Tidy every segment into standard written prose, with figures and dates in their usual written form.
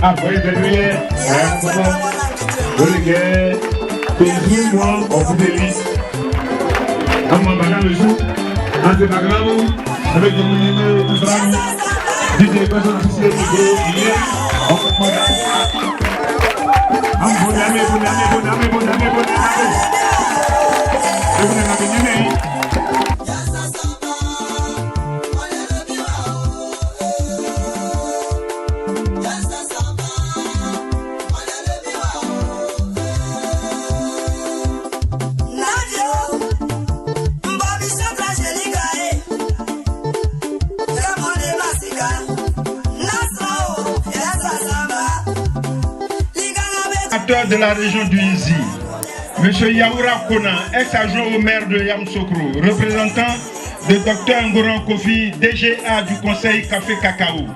Après février, on vous délite. Avec le monument du drame, des personnes officielles du groupe, de la région du Izi, M. Yaoura Kona, ex-adjoint au maire de Yamoussoukro, représentant de Dr Ngoran Kofi, DGA du Conseil Café Cacao,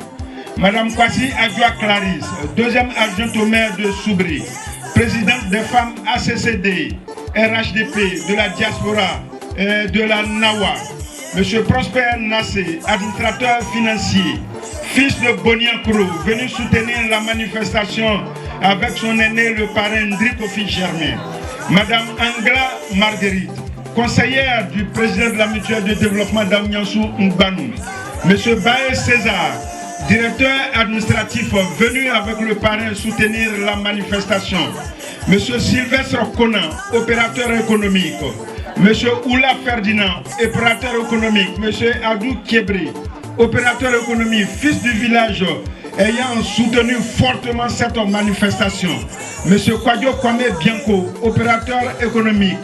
Mme Kwasi Adjoa Clarisse, deuxième adjointe au maire de Soubri, présidente des femmes ACCD, RHDP, de la diaspora, de la Nawa, M. Prosper Nassé, administrateur financier, fils de Boniankro, venu soutenir la manifestation avec son aîné, le parrain Ndri Kofi Germain. Madame Angla Marguerite, conseillère du président de la mutuelle de développement d'Amniansou Ngbanou. Monsieur Baé César, directeur administratif venu avec le parrain soutenir la manifestation. Monsieur Sylvestre Conan, opérateur économique. Monsieur Oula Ferdinand, opérateur économique. Monsieur Adou Kébri, opérateur économique, fils du village, ayant soutenu fortement cette manifestation. Monsieur Kwadjo Kwame Bianco, opérateur économique.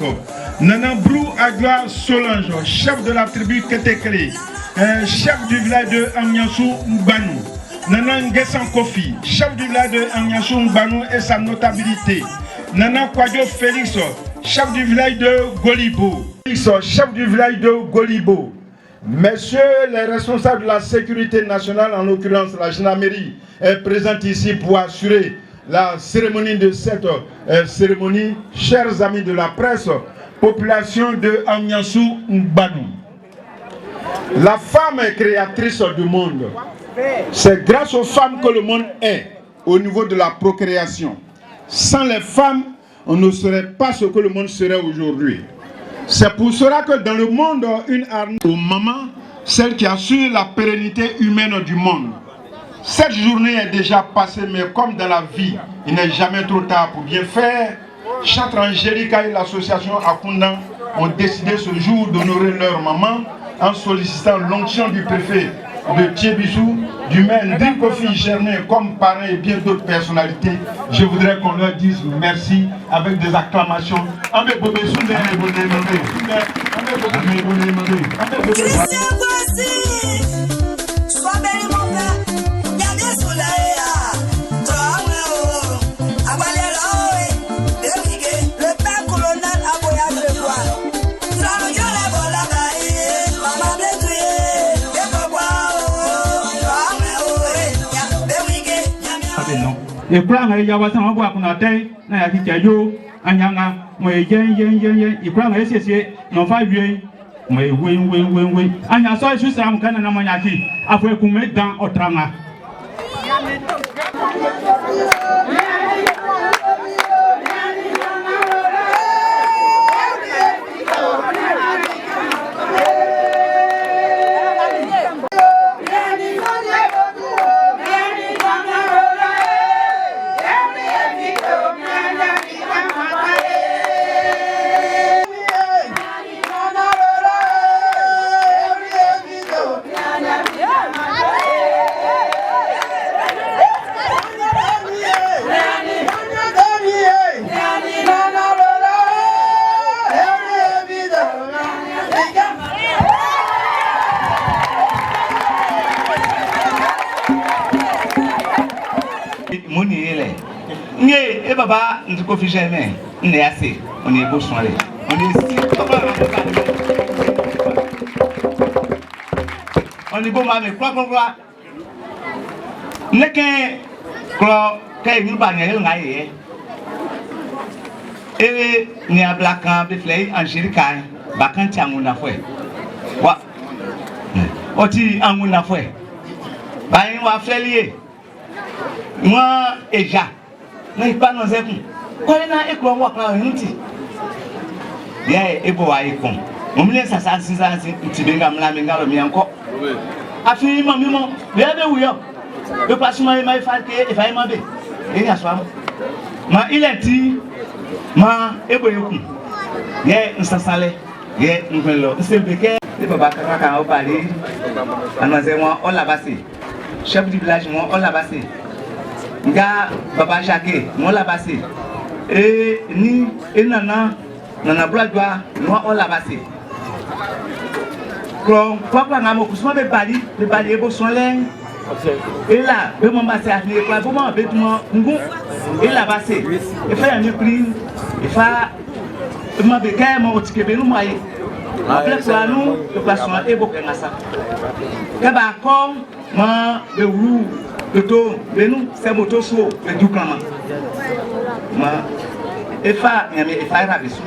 Nana Brou Agla Solange, chef de la tribu Ketekele, chef du village de Amniansou Ngbanou. Nana Ngesan Kofi, chef du village de Amniansou Ngbanou et sa notabilité. Nana Kwadjo Félix, chef du village de Golibo. Chef du village de Golibo. Messieurs les responsables de la sécurité nationale, en l'occurrence la gendarmerie, est présente ici pour assurer la cérémonie de cette cérémonie. Chers amis de la presse, population de Amniansou Ngbanou. La femme est créatrice du monde. C'est grâce aux femmes que le monde est au niveau de la procréation. Sans les femmes, on ne serait pas ce que le monde serait aujourd'hui. C'est pour cela que dans le monde, une armée aux mamans, celle qui assure la pérennité humaine du monde. Cette journée est déjà passée, mais comme dans la vie, il n'est jamais trop tard pour bien faire. Chantre Angélica et l'association Akunda ont décidé ce jour d'honorer leur maman en sollicitant l'onction du préfet de Thiébissou, du maire Ndri Kofi Germain comme parrain et bien d'autres personnalités. Je voudrais qu'on leur dise merci avec des acclamations. Et quoi, il y a un peu de temps, Anyanga, moi yen, il prend un SSC, non pas bien, moi oui. Anya so juste à m'cana na manyaki, après qu'on met dans au tranga. Kofi Germain, on est assez, on est beau soin. On est si. On est beau, mais quoi. N'est qu'un nous bagnons, on a eu. Et nous avons blaquant, biflé, Angélique, bacan tiamou na fouet. Wa. Oti amou na fouet. Bain wa flélier. Moi, et ja. N'est pas nos époux. Quoi, il a écouté moi quand on dit. Bien, et beau à écon. On me laisse à ça, si ça, tu viens me la menga le mien encore. Affiniment, maman, bien de où y'a. Le placement est mal fait, et failli m'aber. Et à soi. Ma il est dit, ma eboyoku. Yé, on s'en salait. Yé, on fait l'eau. C'est le béquet. Les papas, quand on parle, on a dit, on l'a passé. Chef du village, on l'a passé. Nga Baba Jacques, on l'a passé. Et ni, et nana blois, on l'a passé. Quand on a mon cousin de Bali, le Bali est beau son lin. Et là, le moment passé à venir, le moment avec moi, et là passé. Il fait un mépris, il fait un béquet, mon petit que nous moyens. Après, pour nous, le placement est beaucoup de ça. Quand on a le roux, le taux, nous, c'est mon taux chaud, le doux comment. Et fa, il y a ravis.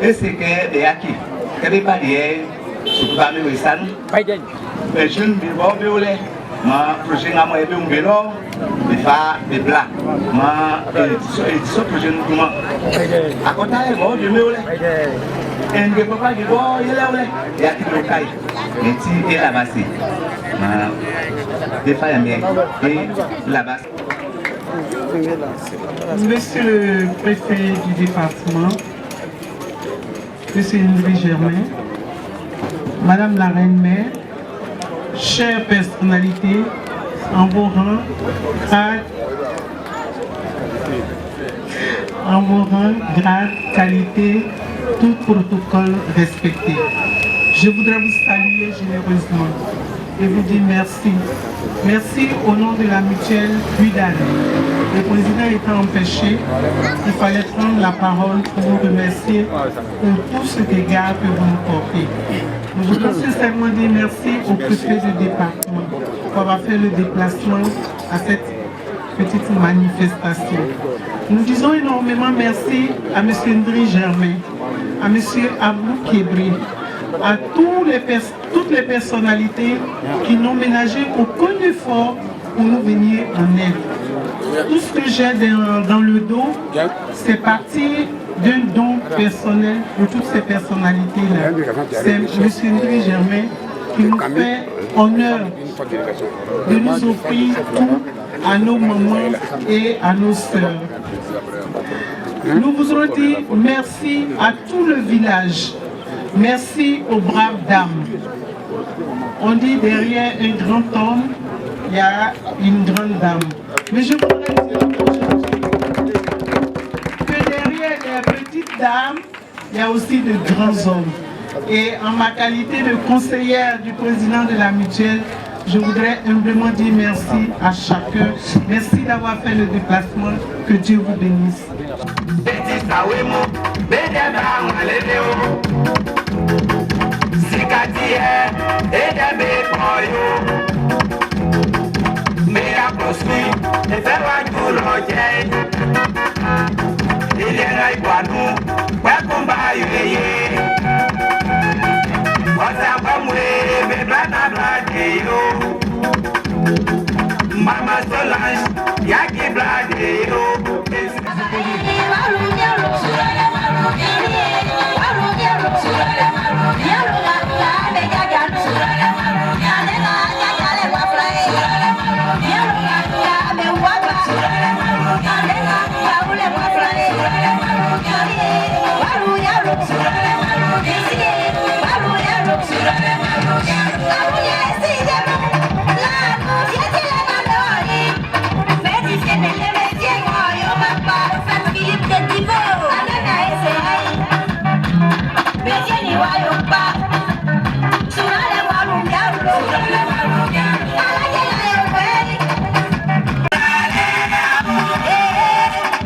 Et c'est que les acquis, que les barrières, ce pas me ça nous. Les jeunes vivants violets, ma projet à moi et un vélo, les fa, les blancs, ma édition projet nous comment. À côté, moi, je me voulais. Et les papas qui vont, il est là, il y a qui le caille. Mais tu es là-bas, des fois, il y a là-bas. Monsieur le préfet du département, Monsieur Indri Germain, Madame la Reine-Mère, chères personnalités, en vos rangs, grade, qualité, tout protocole respecté. Je voudrais vous saluer généreusement et vous dire merci. Merci au nom de la mutuelle Buidane. Le président étant empêché, il fallait prendre la parole pour vous remercier pour tout ce dégât que vous nous portez. Nous voudrais sincèrement dire merci au préfet du département pour avoir fait le déplacement à cette petite manifestation. Nous disons énormément merci à M. Indri Germain, à M. Abou Kébri, à toutes les personnalités qui n'ont ménagé aucun effort pour nous venir en aide. Tout ce que j'ai dans le dos, c'est parti d'un don personnel de toutes ces personnalités-là. C'est M. Indri Germain qui nous fait honneur de nous offrir tout à nos mamans et à nos sœurs. Nous vous aurons dit merci à tout le village. Merci aux braves dames. On dit derrière un grand homme, il y a une grande dame. Mais je voudrais dire aujourd'hui que derrière les petites dames, il y a aussi de grands hommes. Et en ma qualité de conseillère du président de la mutuelle, je voudrais humblement dire merci à chacun. Merci d'avoir fait le déplacement. Que Dieu vous bénisse. Mama Solange, Yaki Bladeo.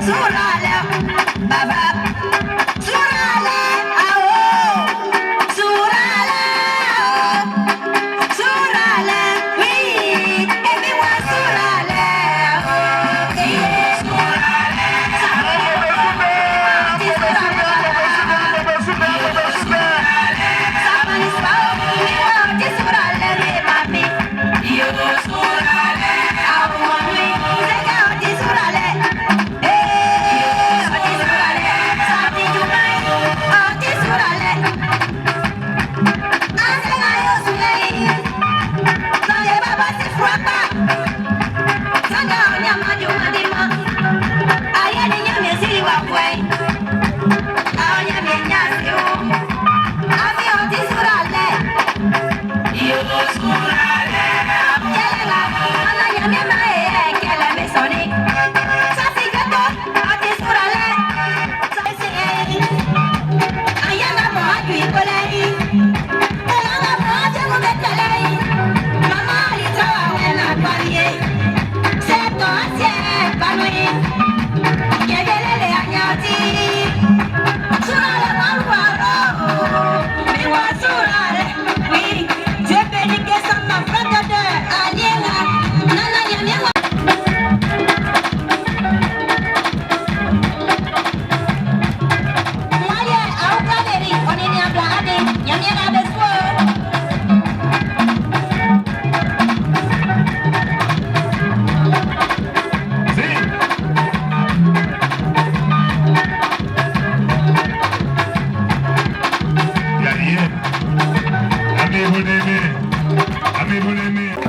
Surale,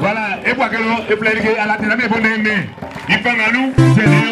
Voilà, et pour que et planifier à la télé, mais bon aimé. Il fait à nous, c'est le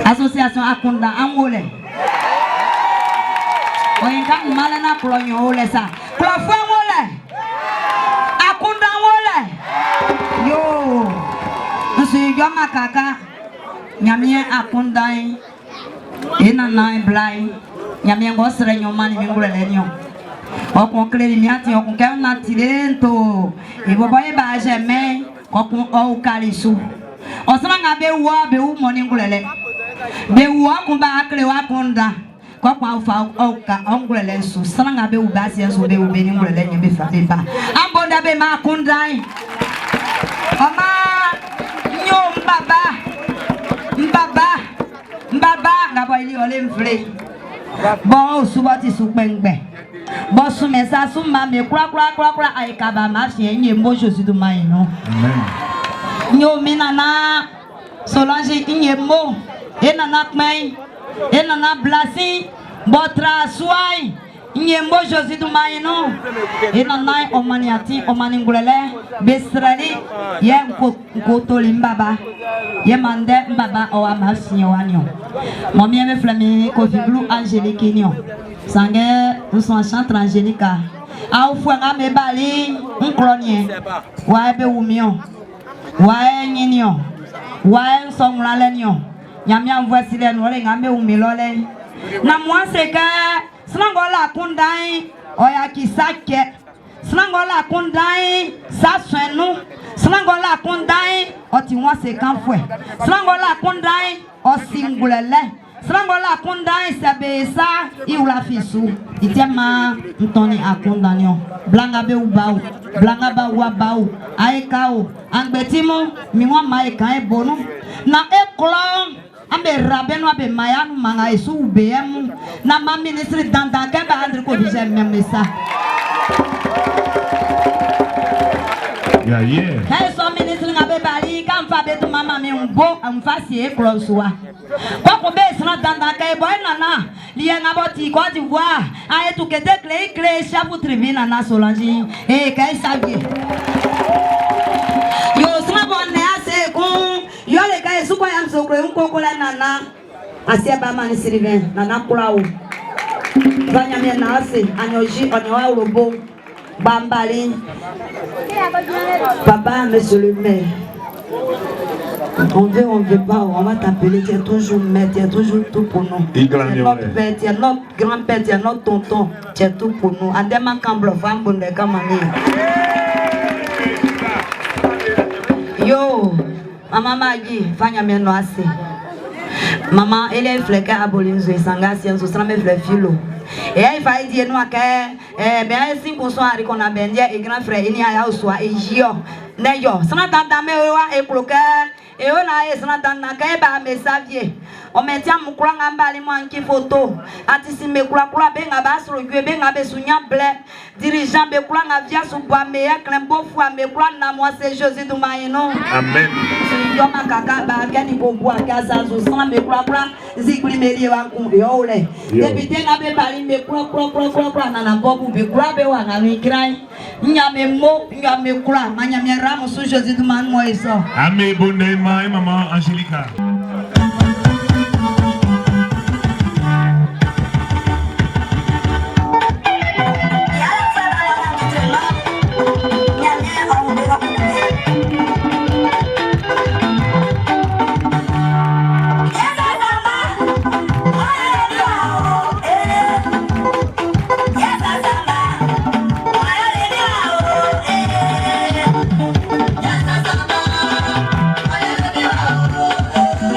Association Akunda Angole. Oyenga malana klonyo ole sa. Klofo ole. Akunda ole. Yo. Nsi joma kaka. Nyamie akunda ina na blai. Nyamie ngosre nyomani mingule lenyo. Okon kleli miati okon ke na tilento. Iboboye ba jeme okon o kalisu. Osama ngabe wa be u moni ngulele. Be wa kumba akle wa konda. Kwa kwa ufa oka ngulele su. Sana ngabe u basi enso be u be ni ngulele nyebe fa be ba. Ambonda be ma kondai. Oma nyom mbaba ngabo ili ole mfle. Bon subati su pengbe. Bosu mesa sumba me kura aikaba ma fie nye mbo Jésus du maïno. Amen. Nyo minana Solange nye mbo enana kmei enana blasi botra swai nye mbo Jésus du maïno enana omaniati omaningulele besrali ye nkotoli mbaba ye mande mbaba owa ma fie wanyo. Momi me flami Kofi Blue Angélique nyo. Sangue nous sommes chantre Angélique. A ufuanga me bali nkronye. Wa ebe umio. Wa nyinyo. Wa nsomulale nyo. Nyamya mvoisi le nore ngambe umilole. Na mwanseka slangola kundai oya kisake. Slangola kundai saswenu. Slangola kundai oti mwanseka mfwe. Slangola kundai osingulele. Slangola kundai sabesa iula fisu itema ntoni akundanyo blanga be ubau blanga ba wabau aikao angbetimu miwa maika e bonu na eklon ambe rabeno abe mayanu manga esu ubemu na ma ministre dandan ke ba andri ko bije memesa Yeah. Hey, so ministre ngabe bali kan fa betu mama mi mbo amfasi eklon suwa. Kwa kumbe sina dandan ke boy nana liye ngaboti Côte d'Ivoire a etu kete clé chapeau tribune na Solange eh kai savie yo sina bonne ase kun yo le kai suko yam sokro unko la nana asia ba mani Sylvain nana kulawo banya me na ase anyoji onwa urobo bambali papa monsieur le maire. On veut pas, on va t'appeler, tu es toujours maître, tu es toujours tout pour nous. Tu es notre père, tu es notre grand-père, tu es notre tonton, tu es tout pour nous. Andema Kamblo, Fambonde, Kamani. Yo, maman Magui, Fanya Menoasi. Maman, elle est flequée à Bolinzo et Sangassi, on se sent mes filo. Et il fallait dire nous que bien si qu'on soit qu'on a bendia et grand frère il y a soit et jio n'ayo ça n'a pas d'amé et cloquer et on a ça n'a pas d'amé mais saviez on mettait mon courant en bas les moins qui photo artiste me courant ben à bas sur le gué ben à besunya blé dirigeant be courant à via sous bois meilleur que beau fois me courant na moi c'est Jésus du maïno Amen. yo makaka ba gani bo bois gaza zo sana me courant zikuli meri wa ku yo le depuis na be bali me courant na bobu be courant be wa na mikrai nyame mo nyame courant manyame ramo sous Jésus du man moi ça Amen. Bonne maman Angélica. Oh,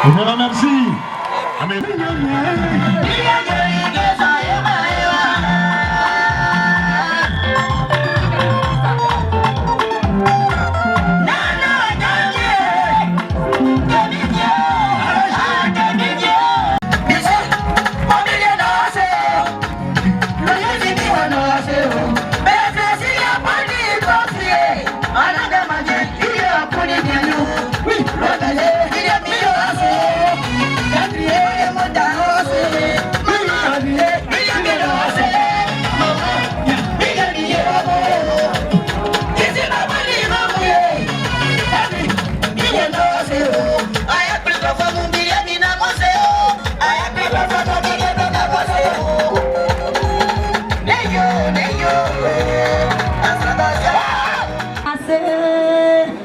Je vous remercie. Amen.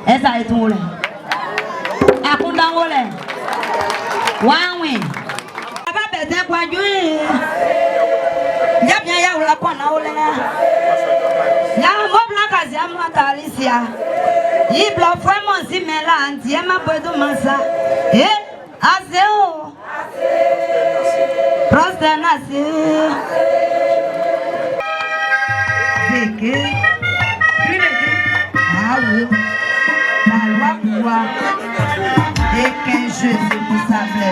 Esa es tu le. Akunda wole. Wanwe. Aba bete kwa jui. Yapnya ya ula kwa na ole na. Ya mobla kazi amwa talisia. Yi blo fwe mon si mela anti ema bodo masa. Aseo. Proste nasi. Zeke. Ah oui. La loi pouvoir. Et qu'un jeu c'est pour ça, blé.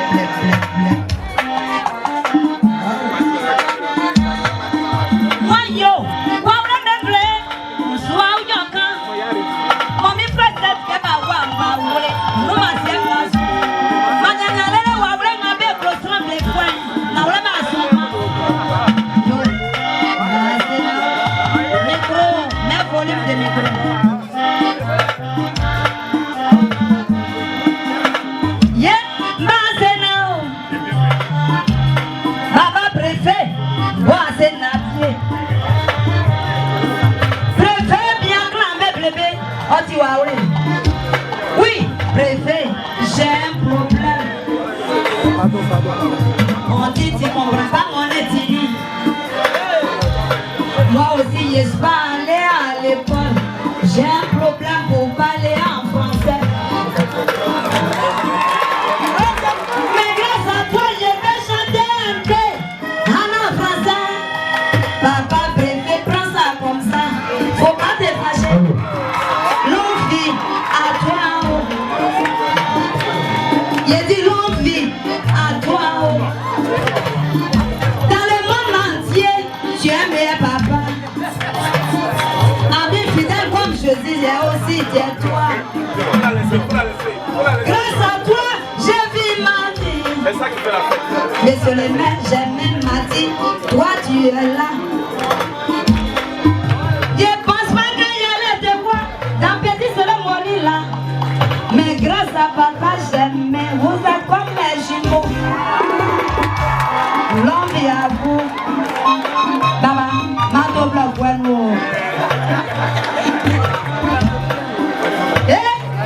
Moi yo, quoi on blé, on soit ou yokan. Mon mi frère que ma wa ma wole, nous ma c'est grâce. Magana le wa blé ma be pro blé point. Na wole ma soma. Yo. Micro, mais volume de micro. Oui, préfet, j'ai un problème. On dit tu comprends pas mon étude. Moi aussi, je suis pas allé à l'école. J'ai un problème pour parler en français. Mais grâce à toi, je vais chanter un peu en français. Papa préfet, prends ça comme ça. Faut pas te fâcher. L'envie à toi. J'ai dit l'envie à toi. Dans le monde entier, tu es meilleur papa. Ami fidèle comme je disais aussi, tais-toi. Grâce à toi, je vis ma vie. C'est ça qui fait la fête. Monsieur le maire, j'ai même m'a dit, toi tu es là. Mais grâce à papa, j'aime, vous êtes comme mes jumeaux. L'envie à vous. Baba, ma double bueno.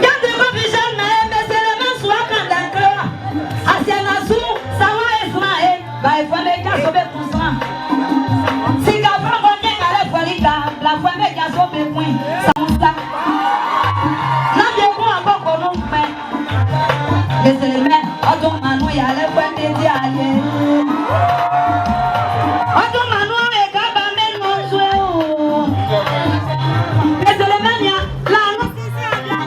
Quand tu vas bien, mais c'est le même soir quand d'accord. Asianasu, ça va Ismaël. Bah, il faut les gars sauver tout ça. Si Gabon va bien à la folie, la foi met gars sauver point. Ça c'est le maire, Odo Manu y a le point de dialer. Odo Manu est capable de nous jouer. C'est le maire, la notice à la.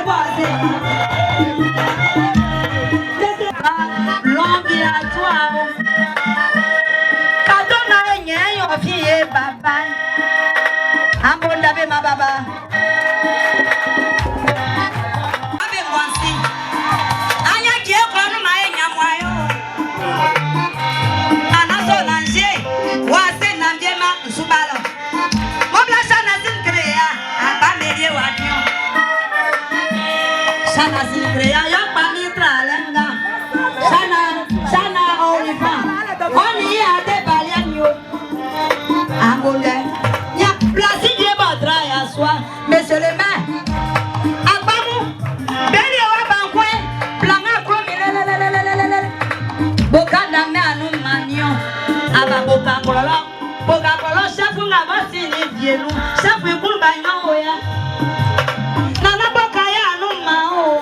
Boy. Longue à toi. Kadona enye yo fie baba. Ambonda be ma baba. Abe ngwansi. Anya kie kwa no ma enya mwayo. Anaso nanje. Wase nanje ma nsubalo. Mobla sana zinkrea. Aba merie wadyo. Sana zinkrea yo pa mitra lenga. Sana olifa. Oni ya de balianyo. Ambonda. Place de Badra à soi, monsieur le maire. Abamou, Beli Wabankwe, Planga Kromile, Bokanda Manu Magnon, Ababoka Kolo, Boka Kolo, Chafunga Vassini Vienu, Chafu Kulbanyo, Nana Bokaya no Mao.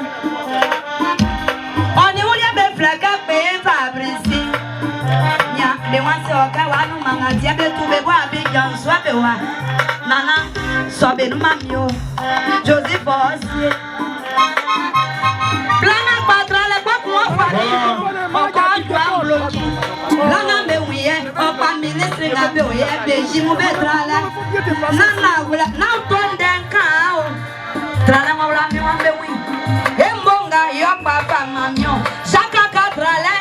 On est où il y a des flaques à payer Fabrici. Les ones qui ont gagné manga diable tout be wa big young swap wa nana so be no mamio Joseph Bossier plana patra le kwa kwa fa o ko jwa bloki lana me wiye o pa ministry na be oye be jimu be trala nana wala na to den ka o trala ma wala mi wan be wi embonga yo papa mamio saka ka trala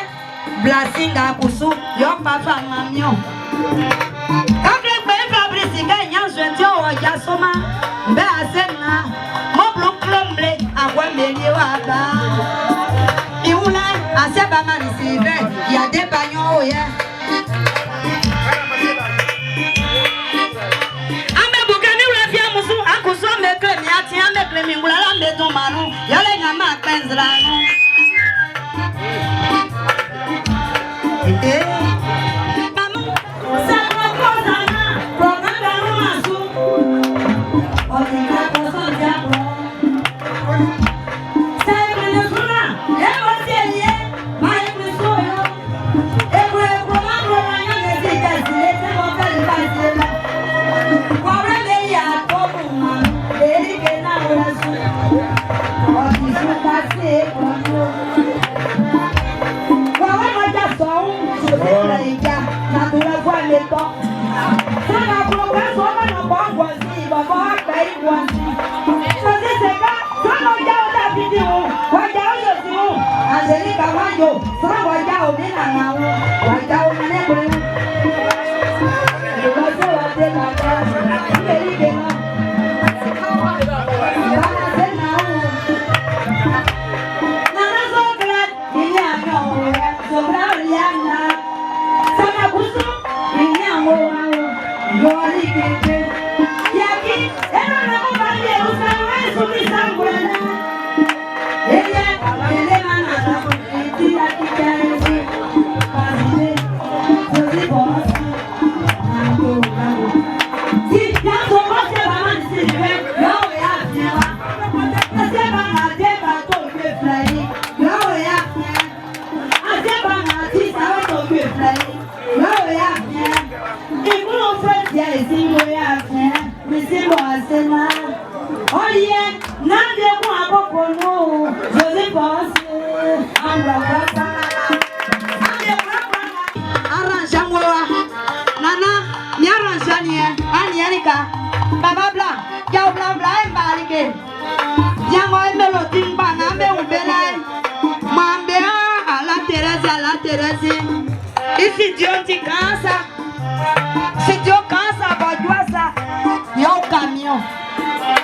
Blasinga kusu yo papa mamio. Quand le Fabrice gagne un jeune au Yasoma, be asena, mon bloc cromble, à quoi meilleur waba. Iula, à Seba Manisive, il y a des bagnons, yeah. Ame Bugani, la fille Moussou, à Kousso, me crème, y'a tiens, me crème, ou la maison Manou, y'a les gamins Penzrano. Baba blanc, y'a blanc blanc et baliqué. Y'a moi mélodie banane ou belay. Mambéa à la Thérèse. Ici Dieu dit quand ça. Si Dieu quand ça va jouer ça. Y'a un camion.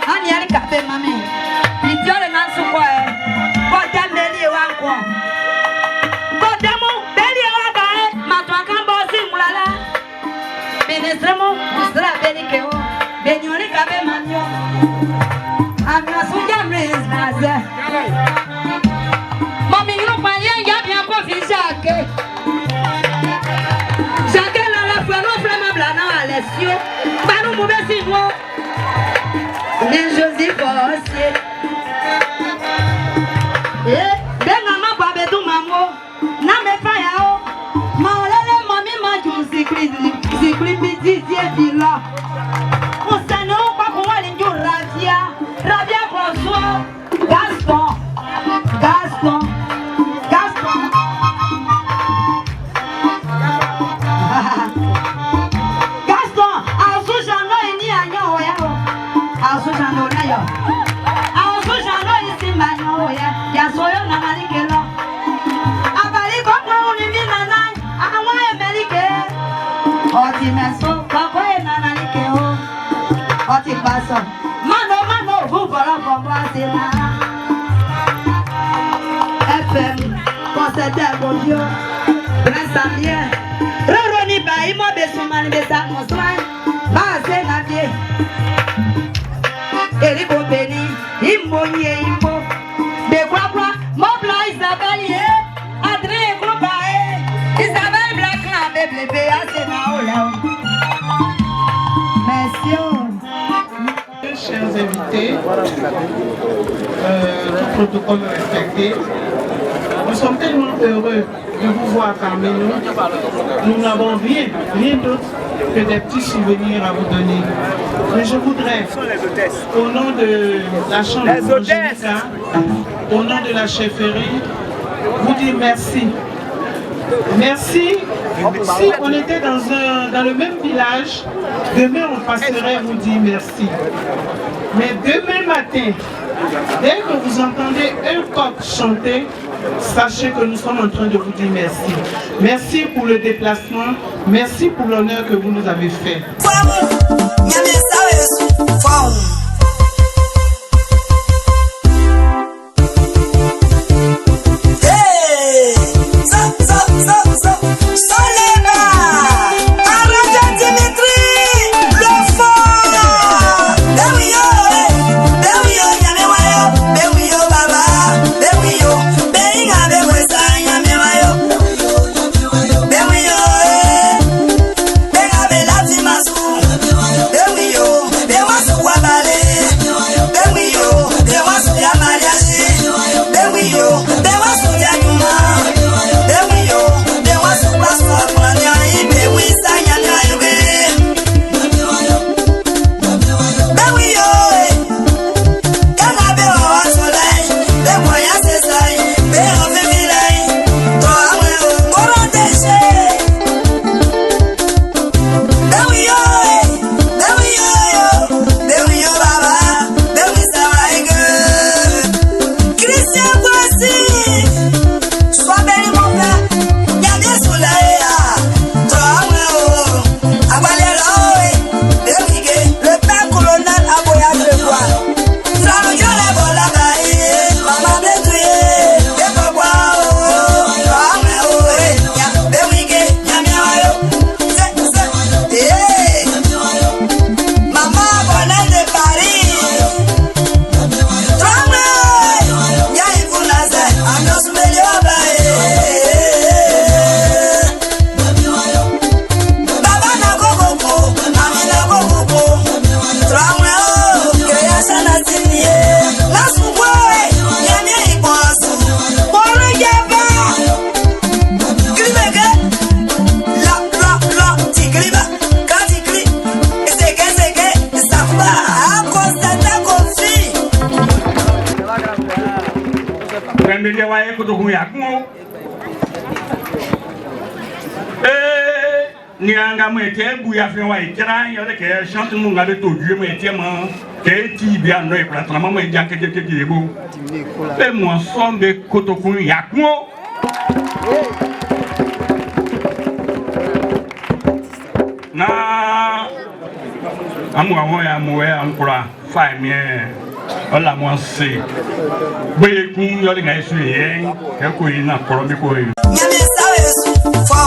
On y a les cafés mamie. Il dit le nan sous quoi. Quand t'as mêlé ou quoi. Quand t'as mon belé ou quoi. Ma toi quand bossi moulala. Ministre mon, sera bénique. Benyoni kabe manyo Amina suja mrezmaze Mami yuru paye ya bien kofi Jacques Jacques la freno frema blana alessio Banou moubesi mo Men Joseph Bossier Benga ma babe du mamo Na me faya o Ma olele mami ma jun zikri biti vila Rabia François Gaston Gaston. Gaston. Gaston, Azujano ini anyo ya. Azujano na yo. Azujano isi manyo ya. Ya soyo na malikelo. Abali kokwa unimi na nai. Awa emelike. Oti meso kokwa na malikeo. Oti paso. Mano vubara kombo asila. FM concerte bondio. Prince Roroni bayi mo besumani besa moswan. Ba se na vie. Eriko beni imbo nye imbo. De kwa mo bla Isabelle ye. Adrien Kouba e. Isabelle Black la bebe ase na ola. Merci. Chers invités, tout protocole respecté, nous sommes tellement heureux de vous voir parmi nous. Nous n'avons rien d'autre que des petits souvenirs à vous donner. Mais je voudrais, au nom de la chambre Angélica, au nom de la chefferie, vous dire merci. Merci. Si on était dans le même village, demain on passerait vous dire merci. Mais demain matin, dès que vous entendez un coq chanter, sachez que nous sommes en train de vous dire merci. Merci pour le déplacement, merci pour l'honneur que vous nous avez fait. Nianga mwete buya fe wa ikira yole ke chante mu ngabe to dieu mwete ma ke ti bia no e platra mama e janke ke kirebo e mo sombe kotokun yakmo na amu awon ya mo e ankura fa mi e ola mo se gbe kun yole ngai su ye e ko yi na koro mi ko yi nyame sawe su fa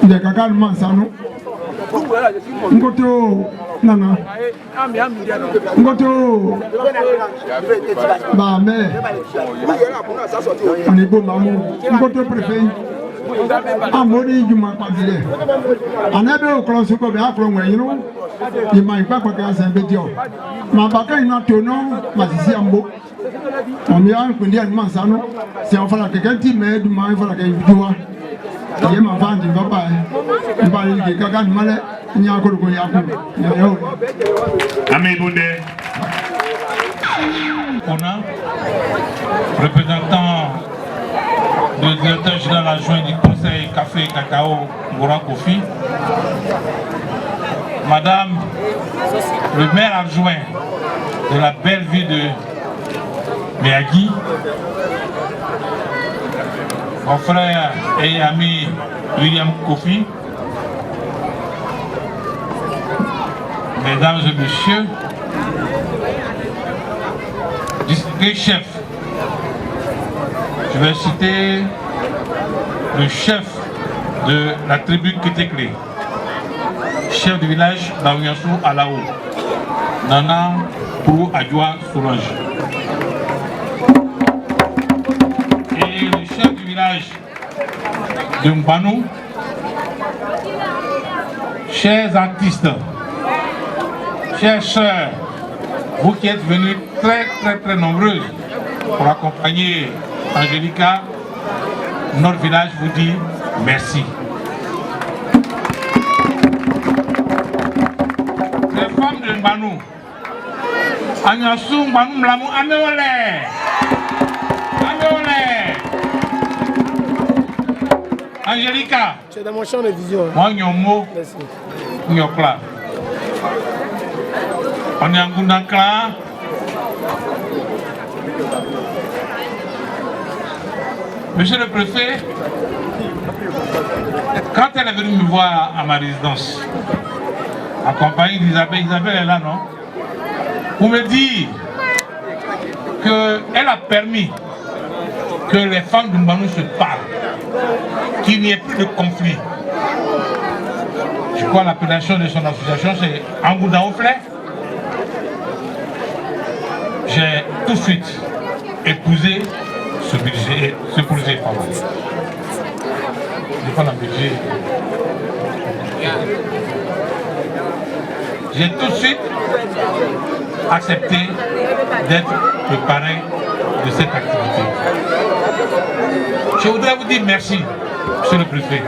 de kakal mansano ngoto nana ngoto ba me ani bo mamu ngoto préfet Amori Juma Padile. Another close to go back from where you know, in my papa and video. My baka is not to know, Mazisiambo. On the Uncle Mansano, Sanfala Kaganti made my for a video. Yema Vandi Baba, Bali Gagan Male, Nyako Yaku. Amen Bonde. Représentant du directeur général adjoint du conseil café et cacao Ngora Kofi, Madame le maire adjoint de la belle ville de Méagui, mon frère et ami William Kofi, mesdames et messieurs, distingués chefs, je vais citer le chef de la tribu Kétéklé, chef du village d'Aouyansou Alao, Nana Kourou Adjoua Soulange. Et le chef du village de Mbanou, chers artistes, chères sœurs, vous qui êtes venus très nombreuses pour accompagner Angélica, notre village vous dit merci. Les femmes de Mbanou, Agnassou Mbanou Mlamou, Améolé, Angélica, c'est dans mon champ de vision. Moi, Nyomo, Nyokla. On est en Goundankla. Monsieur le préfet, quand elle est venue me voir à ma résidence, accompagnée d'Isabelle, Isabelle est là, non? Pour me dire qu'elle a permis que les femmes de Mbanou se parlent, qu'il n'y ait plus de conflit. Je crois que l'appellation de son association c'est Angouda Oflé. J'ai tout de suite épousé ce projet, pardon. Je prends la budget. J'ai tout de suite accepté d'être le parrain de cette activité. Je voudrais vous dire merci, monsieur le préfet,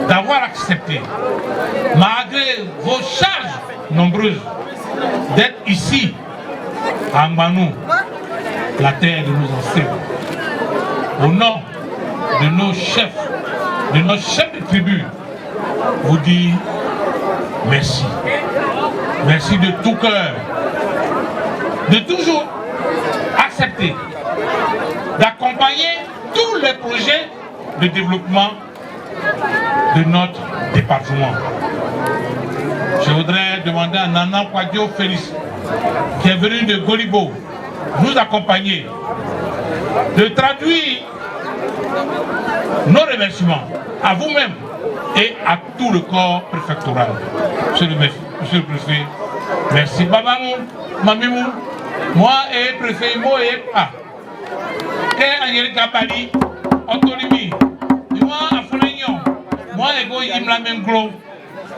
d'avoir accepté, malgré vos charges nombreuses, d'être ici, à Mbanou, la terre de nos ancêtres, au nom de nos chefs de tribu, vous dire merci. Merci de tout cœur, de toujours accepter, d'accompagner tous les projets de développement de notre département. Je voudrais demander à Nana Kwadjo Félix, qui est venu de Golibo, nous accompagner, de traduire nos remerciements à vous-même et à tout le corps préfectoral. Monsieur le préfet, merci. Babamou, Mamimou, moi et le préfet, moi et A. Et Angélica Bali, Autonomie, moi à Folignon, moi et Go Imla Menglo,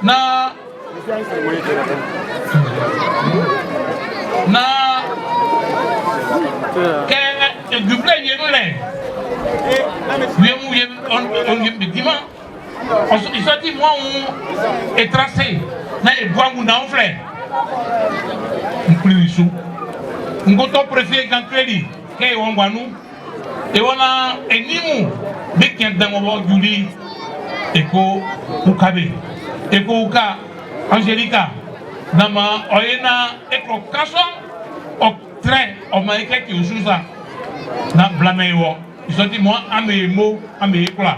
na que du blé yénolé, ils sont dit moi on est tracé, na et bois mon enflé, on plus sous, on goto préfet Gancleli, que on voit nous, et on a un nimou, dès qu'il y a dans mon Julie, et ko Ukabe, et ko Uka, Angélica, nama oyena et ko Kasson, au train, au maïké qui joue ça, na blaméo, ils sont dit moi à mes mots, à mes éclats.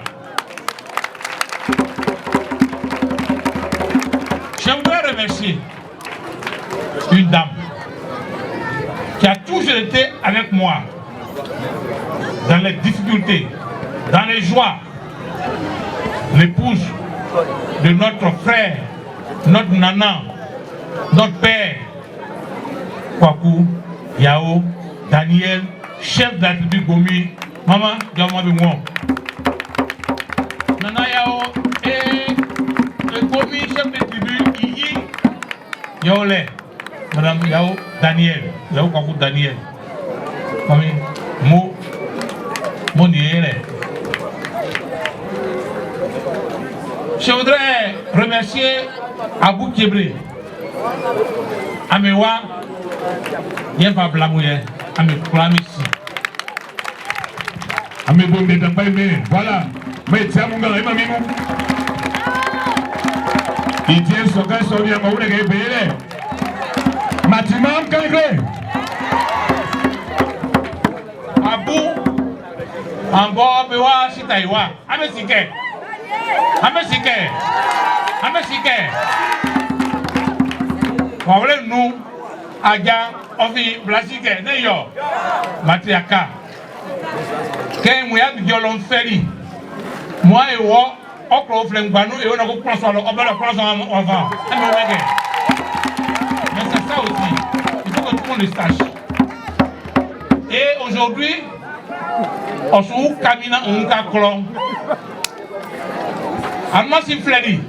Je voudrais remercier une dame qui a toujours été avec moi dans les difficultés, dans les joies, l'épouse de notre frère, notre nana, notre père, Kwaku, Yao, Daniel, chef de la tribu Gomi, maman, Diamant de moi. Nana Yao et le commis chef de tribu Iyi Yaolé. Madame Yao Daniel. Yao Kakou Daniel. Mami, mon je voudrais remercier Abou Kébré, Amewa, Yempa Blamouye, Ame Klamisi. Ame Bonde Dambaïme, voilà. Mais tiens, mon gars, il il tient son gars, son bien, ma oule, Matimam Kalgré. Abou, en bas, Bewa, Sitaïwa, Ame Sike. Amesike. Wawle nous, Aja, Ofi, Blasike, Neyo, Matriaka. Quand moi, je l'on fait, moi et moi, on flingue et on a compris sur le enfant. Mais c'est ça aussi, il faut que tout le monde le sache. Et aujourd'hui, on se trouve caminant en caclon. Amma si fledi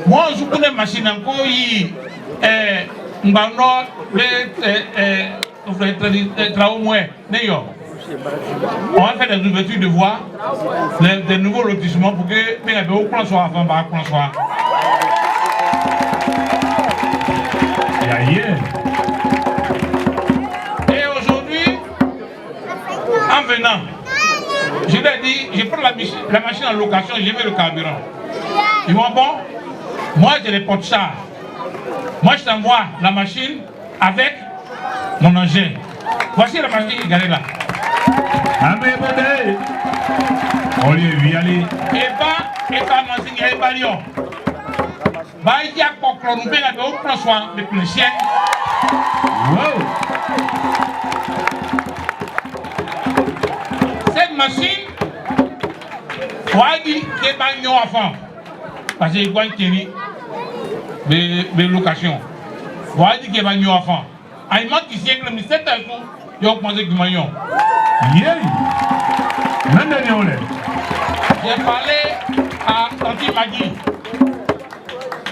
moi je connais machine encore mbano les travaux moins d'ailleurs on va faire des ouvertures de voies des nouveaux lotissements pour que bien au plan soit avant par plan soit et aujourd'hui en venant je l'ai dit je prends la machine en location je mets le carburant. Ils vont bon, moi j'ai les porte-chars. Moi je t'envoie la machine avec mon engin. Voici la machine qui est là. On lui aller. Et pas machine et pas lion. Bah il y a pour nous bien avec au plan soin de policiers. Wow. Cette machine, on dit qu'il est pas lion avant. Parce qu'il y a une location. Voilà qu'il y a un enfant. Il manque ici que le ministère de l'État, il y a un conseil de maillon. J'ai parlé à Tanti Magui.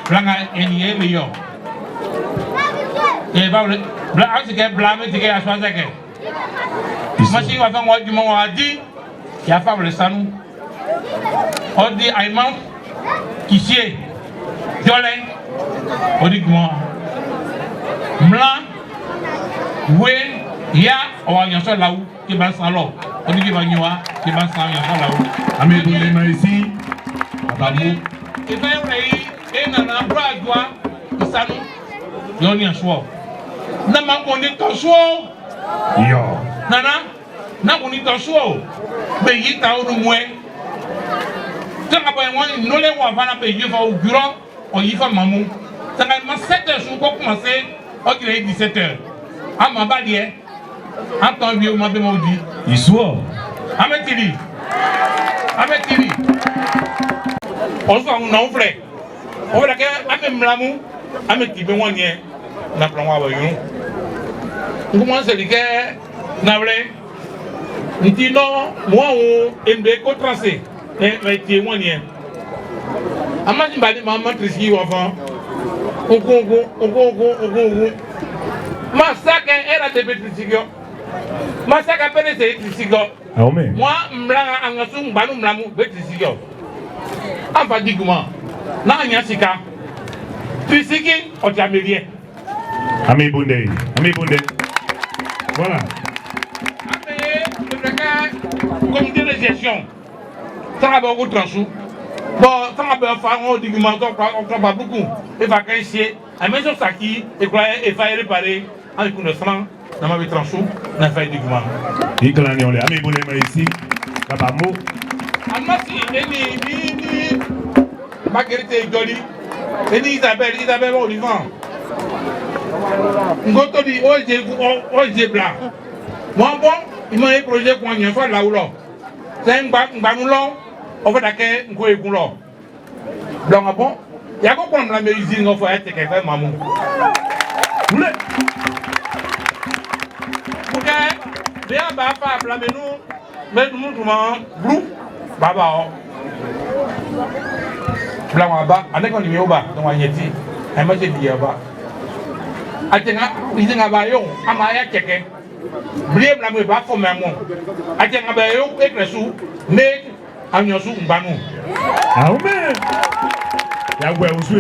Blanga Enier Lyon. Et bah, c'est que blâmer, c'est qu'il y a 60 ans. Moi, si on va faire moi du monde, on a dit, il y a pas le sanou. On dit, il manque. Qui est Jolin, on dit comment Mlan, oui, il y a un seul là-haut qui va s'en l'eau. On dit qu'il va y avoir qui va s'en là-haut. Amé Boulema ici, Abamou. Et bien, et dans l'endroit à toi, il s'en il y a un choix. N'a pas qu'on est ton choix. Yo. Nana, n'a qu'on est ton choix. Mais il y a un moins. Quand on les voit avant de payer au bureau, on y fait maman. Ça va 7 heures pour commencer, on dirait 17 heures. À ma badière, en temps vieux, on m'a dit. Il soit. Ametili. On se fait un enflé. On va dire que même l'amour, Ametili, ben on y est. N'a pas moi voyons. On commence à dire que n'avez. On dit non, moi on aime bien tracé. Mais tu es moins bien. Amadi badi maman trisi avant. Ogo. Massacre era de trisigo. Massacre appelle c'est trisigo. Moi m'langa angasung banu mlamu trisigo. Amba diguma. Na nyasika. Trisigi o jamelien. Ami Bonde. Voilà. Après le comité de gestion. Ça va beaucoup trancher. Bon, ça va faire un document, on va beaucoup. Il va cacher. À mesure ça qui, il va réparer. En écoute de francs, on va trancher. On va faire un document. Il y a un ami Bonema ici. Kabamo. Amasi, ni Marguerite Joli. Et Isabelle Olivant. Ngoto dit, oje blanc. Moi, bon, il m'a un projet pour un fois là où là. C'est un banou on va d'accord ngo ekulo donc bon il y a quoi la usine on faut être quelqu'un maman vous OK bien ba fa blâmer nous mais nous tout blue baba Blanc avec un numéro bas, donc on y est dit, un match de Diaba. Atenga, ils ont un baillon, un maillot checké. Blé la me pas formé à moi. Atenga un baillon, et le sou, mais un yosu, un banou. Ah, mais. La ouais, vous